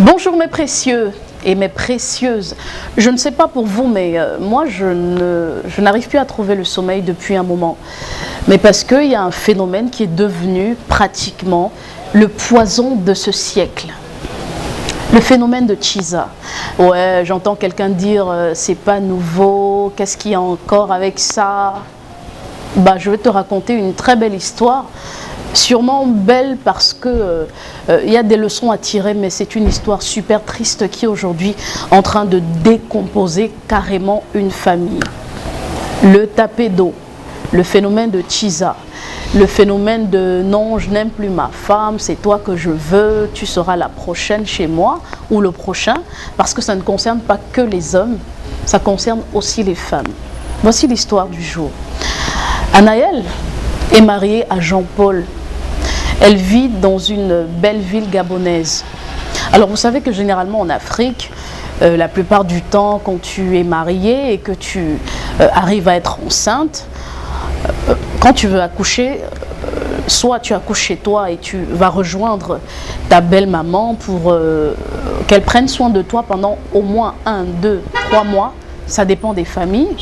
Bonjour mes précieux et mes précieuses. Je ne sais pas pour vous, mais moi je n'arrive plus à trouver le sommeil depuis un moment. Mais parce qu'il y a un phénomène qui est devenu pratiquement le poison de ce siècle. Le phénomène de Chiza. Ouais, j'entends quelqu'un dire c'est pas nouveau, qu'est-ce qu'il y a encore avec ça? Bah, je vais te raconter une très belle histoire. Sûrement belle parce que il y a des leçons à tirer, mais c'est une histoire super triste qui est aujourd'hui en train de décomposer carrément une famille. Le tapé d'eau, le phénomène de Chiza, le phénomène de non, je n'aime plus ma femme, c'est toi que je veux, tu seras la prochaine chez moi ou le prochain, parce que ça ne concerne pas que les hommes, ça concerne aussi les femmes. Voici l'histoire du jour. Anaëlle est mariée à Jean-Paul. Elle vit dans une belle ville gabonaise. Alors vous savez que généralement en Afrique, la plupart du temps quand tu es marié et que tu arrives à être enceinte, quand tu veux accoucher, soit tu accouches chez toi et tu vas rejoindre ta belle-maman pour qu'elle prenne soin de toi pendant au moins 1, 2, 3 mois, ça dépend des familles,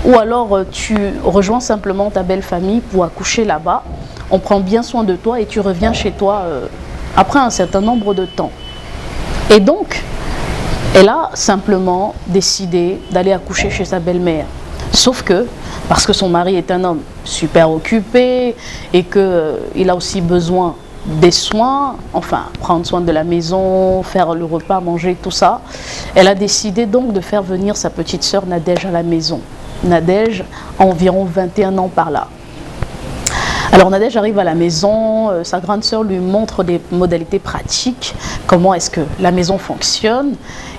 ou alors tu rejoins simplement ta belle-famille pour accoucher là-bas. On prend bien soin de toi et tu reviens chez toi après un certain nombre de temps. Et donc, elle a simplement décidé d'aller accoucher chez sa belle-mère. Sauf que, parce que son mari est un homme super occupé et qu'il a aussi besoin des soins, enfin, prendre soin de la maison, faire le repas, manger, tout ça, elle a décidé donc de faire venir sa petite sœur Nadège à la maison. Nadège a environ 21 ans par là. Alors Nadège arrive à la maison, sa grande sœur lui montre des modalités pratiques, comment est-ce que la maison fonctionne,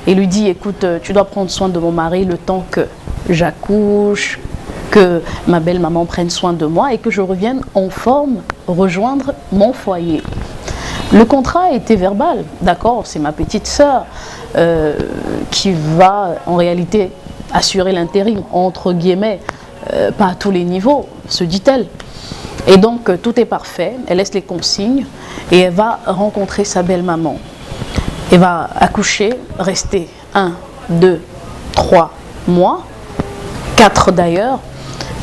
et lui dit, écoute, tu dois prendre soin de mon mari le temps que j'accouche, que ma belle-maman prenne soin de moi et que je revienne en forme rejoindre mon foyer. Le contrat était verbal, d'accord, c'est ma petite sœur qui va en réalité assurer l'intérim, entre guillemets, pas à tous les niveaux, se dit-elle. Et donc, tout est parfait, elle laisse les consignes et elle va rencontrer sa belle-maman. Elle va accoucher, rester 1, 2, 3 mois, 4 d'ailleurs,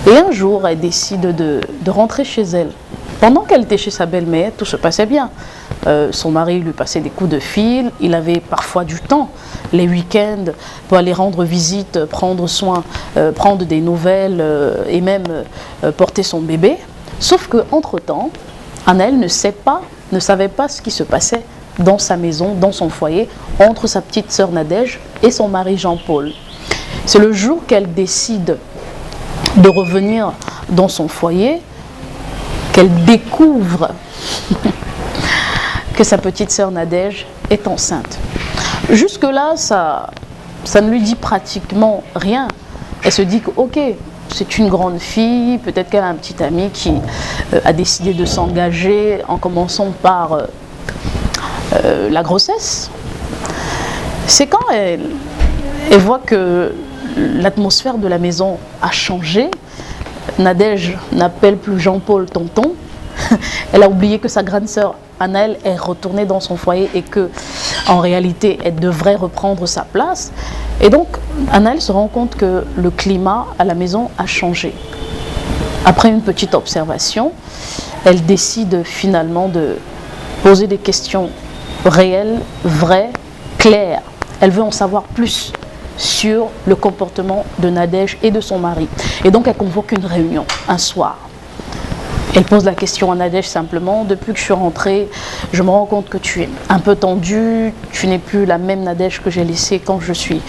et un jour, elle décide de rentrer chez elle. Pendant qu'elle était chez sa belle-mère, tout se passait bien. Son mari lui passait des coups de fil, il avait parfois du temps, les week-ends, pour aller rendre visite, prendre soin, prendre des nouvelles et même porter son bébé. Sauf qu'entre-temps, Anaëlle ne savait pas ce qui se passait dans sa maison, dans son foyer, entre sa petite sœur Nadège et son mari Jean-Paul. C'est le jour qu'elle décide de revenir dans son foyer qu'elle découvre que sa petite sœur Nadège est enceinte. Jusque-là, ça ne lui dit pratiquement rien. Elle se dit que, ok, c'est une grande fille, peut-être qu'elle a un petit ami qui a décidé de s'engager en commençant par la grossesse. C'est quand elle voit que l'atmosphère de la maison a changé. Nadège n'appelle plus Jean-Paul tonton. Elle a oublié que sa grande sœur Anaëlle est retournée dans son foyer et que, en réalité, elle devrait reprendre sa place. Et donc, Anaëlle se rend compte que le climat à la maison a changé. Après une petite observation, elle décide finalement de poser des questions réelles, vraies, claires. Elle veut en savoir plus sur le comportement de Nadège et de son mari. Et donc, elle convoque une réunion un soir. Elle pose la question à Nadège simplement, depuis que je suis rentrée, je me rends compte que tu es un peu tendue, tu n'es plus la même Nadège que j'ai laissée quand je suis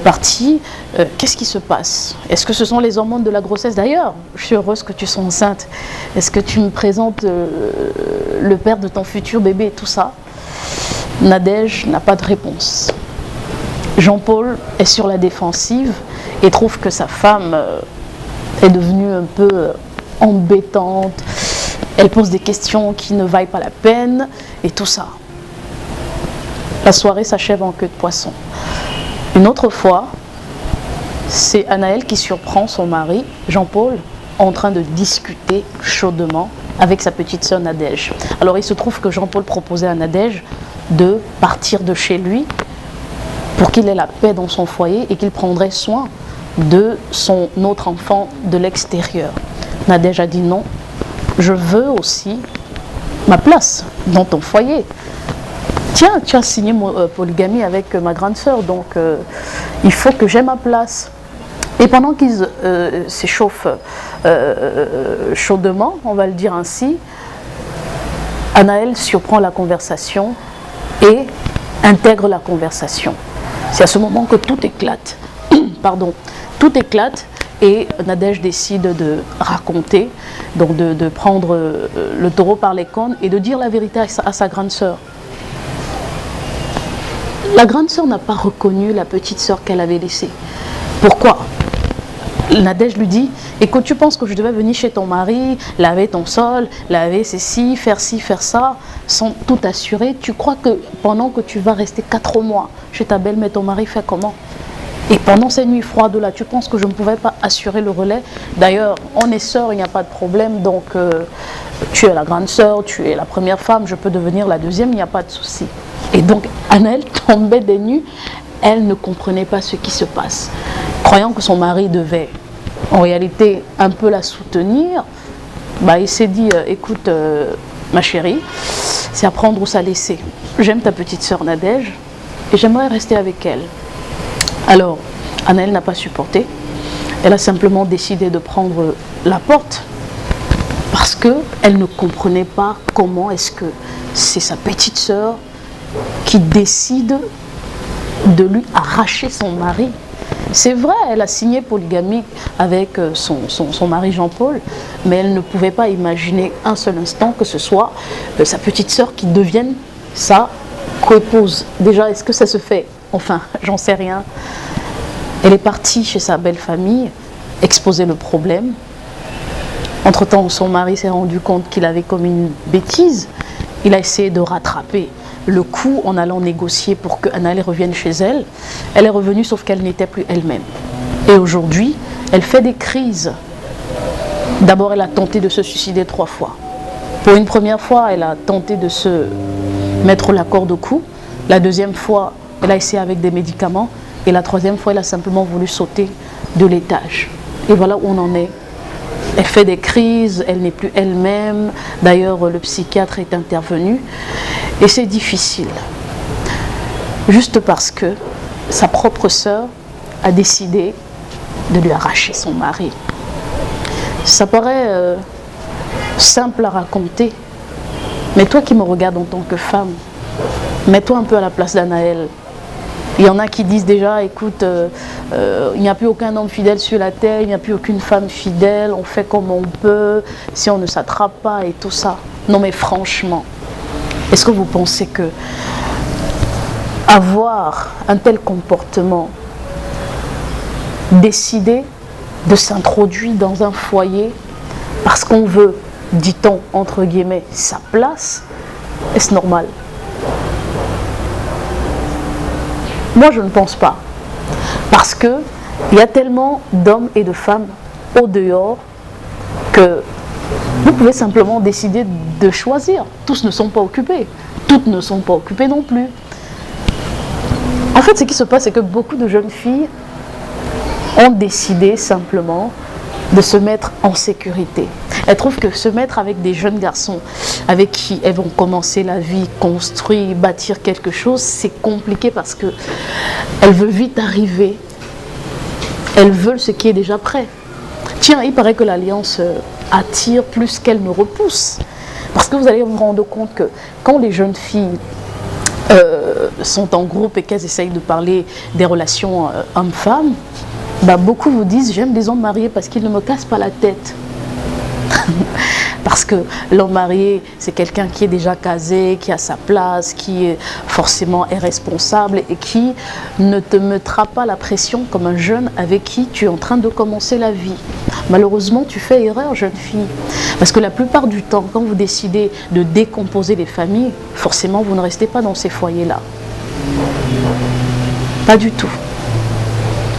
partie. Qu'est-ce qui se passe? Est-ce que ce sont les hormones de la grossesse? D'ailleurs, je suis heureuse que tu sois enceinte. Est-ce que tu me présentes le père de ton futur bébé et tout ça? Nadège n'a pas de réponse. Jean-Paul est sur la défensive et trouve que sa femme est devenue un peu embêtante, elle pose des questions qui ne valent pas la peine et tout ça. La soirée s'achève en queue de poisson. Une autre fois, c'est Anaëlle qui surprend son mari, Jean-Paul, en train de discuter chaudement avec sa petite sœur Nadège. Alors il se trouve que Jean-Paul proposait à Nadège de partir de chez lui pour qu'il ait la paix dans son foyer et qu'il prendrait soin de son autre enfant de l'extérieur. Nadège a dit non, je veux aussi ma place dans ton foyer. Tiens, tu as signé polygamie avec ma grande sœur, donc il faut que j'aie ma place. Et pendant qu'ils s'échauffent chaudement, on va le dire ainsi, Anaël surprend la conversation et intègre la conversation. C'est à ce moment que tout éclate. Pardon, tout éclate et Nadège décide de raconter, donc de prendre le taureau par les cornes et de dire la vérité à sa grande sœur. La grande sœur n'a pas reconnu la petite sœur qu'elle avait laissée. Pourquoi? Nadège lui dit, écoute, tu penses que je devais venir chez ton mari, laver ton sol, laver ci, faire ça, sans tout assurer. Tu crois que pendant que tu vas rester 4 mois chez ta belle-mère, ton mari fait comment? Et pendant ces nuits froides-là, tu penses que je ne pouvais pas assurer le relais? D'ailleurs, on est sœurs, il n'y a pas de problème, donc tu es la grande sœur, tu es la première femme, je peux devenir la deuxième, il n'y a pas de souci. Et donc, Anaël tombait des nues, elle ne comprenait pas ce qui se passe. Croyant que son mari devait, en réalité, un peu la soutenir, bah, il s'est dit, écoute, ma chérie, c'est à prendre ou à laisser. J'aime ta petite sœur Nadège et j'aimerais rester avec elle. Alors, Anaël n'a pas supporté. Elle a simplement décidé de prendre la porte parce qu'elle ne comprenait pas comment est-ce que c'est sa petite sœur qui décide de lui arracher son mari. C'est vrai, elle a signé polygamie avec son mari Jean-Paul, mais elle ne pouvait pas imaginer un seul instant que ce soit sa petite sœur qui devienne sa co-épouse. Déjà, est-ce que ça se fait? Enfin, j'en sais rien. Elle est partie chez sa belle famille, exposer le problème. Entre-temps, son mari s'est rendu compte qu'il avait commis une bêtise. Il a essayé de rattraper le coup en allant négocier pour qu'Anaël revienne chez elle. Elle est revenue, sauf qu'elle n'était plus elle-même. Et aujourd'hui, elle fait des crises. D'abord, elle a tenté de se suicider 3 fois. Pour une première fois, elle a tenté de se mettre la corde au cou. La deuxième fois, elle a essayé avec des médicaments. Et la troisième fois, elle a simplement voulu sauter de l'étage. Et voilà où on en est. Elle fait des crises, elle n'est plus elle-même. D'ailleurs, le psychiatre est intervenu. Et c'est difficile. Juste parce que sa propre sœur a décidé de lui arracher son mari. Ça paraît simple à raconter. Mais toi qui me regardes en tant que femme, mets-toi un peu à la place d'Anaël. Il y en a qui disent déjà, écoute, il n'y a plus aucun homme fidèle sur la terre, il n'y a plus aucune femme fidèle, on fait comme on peut, si on ne s'attrape pas et tout ça. Non mais franchement, est-ce que vous pensez que avoir un tel comportement, décider de s'introduire dans un foyer parce qu'on veut, dit-on, entre guillemets, sa place, est-ce normal? Moi, je ne pense pas. Parce qu'il y a tellement d'hommes et de femmes au dehors que vous pouvez simplement décider de choisir. Tous ne sont pas occupés. Toutes ne sont pas occupées non plus. En fait, ce qui se passe, c'est que beaucoup de jeunes filles ont décidé simplement de se mettre en sécurité. Elles trouvent que se mettre avec des jeunes garçons avec qui elles vont commencer la vie, construire, bâtir quelque chose, c'est compliqué parce que elles veulent vite arriver. Elles veulent ce qui est déjà prêt. Tiens, il paraît que l'alliance attire plus qu'elle ne repousse. Parce que vous allez vous rendre compte que quand les jeunes filles sont en groupe et qu'elles essayent de parler des relations hommes-femmes, bah beaucoup vous disent j'aime les hommes mariés parce qu'ils ne me cassent pas la tête. Parce que l'homme marié, c'est quelqu'un qui est déjà casé, qui a sa place, qui est forcément est responsable et qui ne te mettra pas la pression comme un jeune avec qui tu es en train de commencer la vie. Malheureusement, tu fais erreur, jeune fille. Parce que la plupart du temps, quand vous décidez de décomposer les familles, forcément, vous ne restez pas dans ces foyers-là. Pas du tout.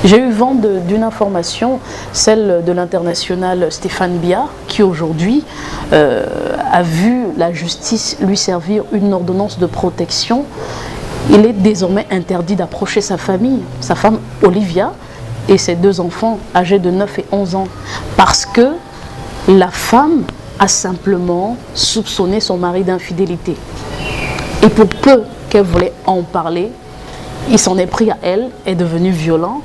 J'ai eu vent d'une information, celle de l'international Stéphane Biard, qui aujourd'hui a vu la justice lui servir une ordonnance de protection. Il est désormais interdit d'approcher sa famille, sa femme Olivia et ses 2 enfants âgés de 9 et 11 ans, parce que la femme a simplement soupçonné son mari d'infidélité. Et pour peu qu'elle voulait en parler, il s'en est pris à elle, est devenu violent.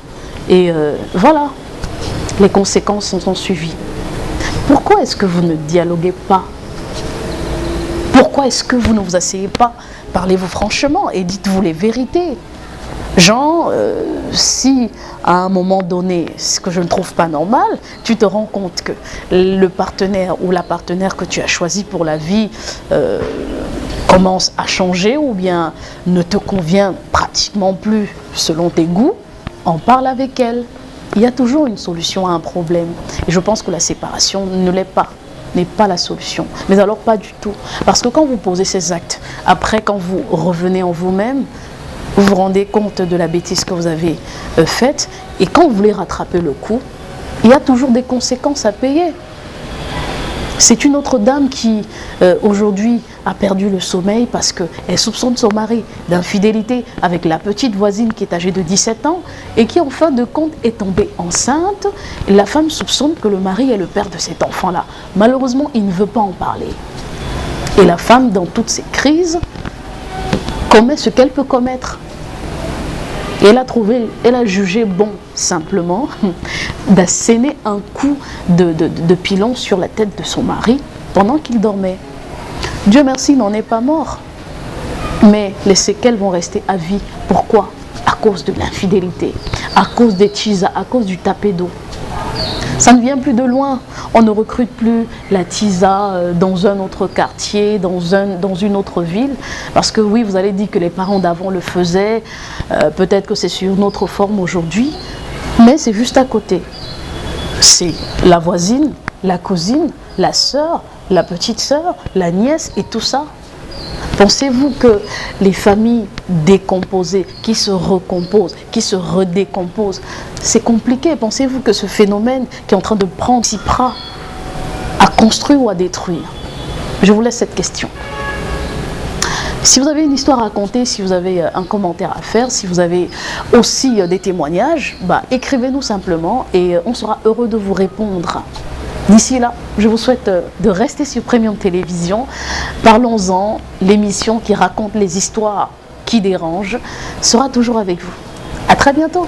Et voilà, les conséquences en sont suivies. Pourquoi est-ce que vous ne dialoguez pas? Pourquoi est-ce que vous ne vous asseyez pas? Parlez-vous franchement et dites-vous les vérités. Genre, si à un moment donné, ce que je ne trouve pas normal, tu te rends compte que le partenaire ou la partenaire que tu as choisi pour la vie commence à changer ou bien ne te convient pratiquement plus selon tes goûts, en parle avec elle. Il y a toujours une solution à un problème. Et je pense que la séparation ne l'est pas, n'est pas la solution. Mais alors pas du tout. Parce que quand vous posez ces actes, après quand vous revenez en vous-même, vous vous rendez compte de la bêtise que vous avez faite. Et quand vous voulez rattraper le coup, il y a toujours des conséquences à payer. C'est une autre dame qui, aujourd'hui, a perdu le sommeil parce qu'elle soupçonne son mari d'infidélité avec la petite voisine qui est âgée de 17 ans et qui, en fin de compte, est tombée enceinte. La femme soupçonne que le mari est le père de cet enfant-là. Malheureusement, il ne veut pas en parler. Et la femme, dans toutes ces crises, commet ce qu'elle peut commettre. Et elle a jugé bon, simplement, d'asséner un coup de pilon sur la tête de son mari pendant qu'il dormait. Dieu merci, il n'en est pas mort. Mais les séquelles vont rester à vie. Pourquoi? À cause de l'infidélité, à cause des tisas, à cause du tapé d'eau. Ça ne vient plus de loin. On ne recrute plus la TISA dans un autre quartier, dans une autre ville. Parce que oui, vous allez dire que les parents d'avant le faisaient. Peut-être que c'est sur une autre forme aujourd'hui. Mais c'est juste à côté. C'est la voisine, la cousine, la sœur, la petite sœur, la nièce et tout ça. Pensez-vous que les familles décomposées, qui se recomposent, qui se redécomposent, c'est compliqué? Pensez-vous que ce phénomène qui est en train de prendre Cypra à construire ou à détruire? Je vous laisse cette question. Si vous avez une histoire à raconter, si vous avez un commentaire à faire, si vous avez aussi des témoignages, écrivez-nous simplement et on sera heureux de vous répondre. D'ici là, je vous souhaite de rester sur Premium Télévision. Parlons-en, l'émission qui raconte les histoires qui dérangent sera toujours avec vous. À très bientôt.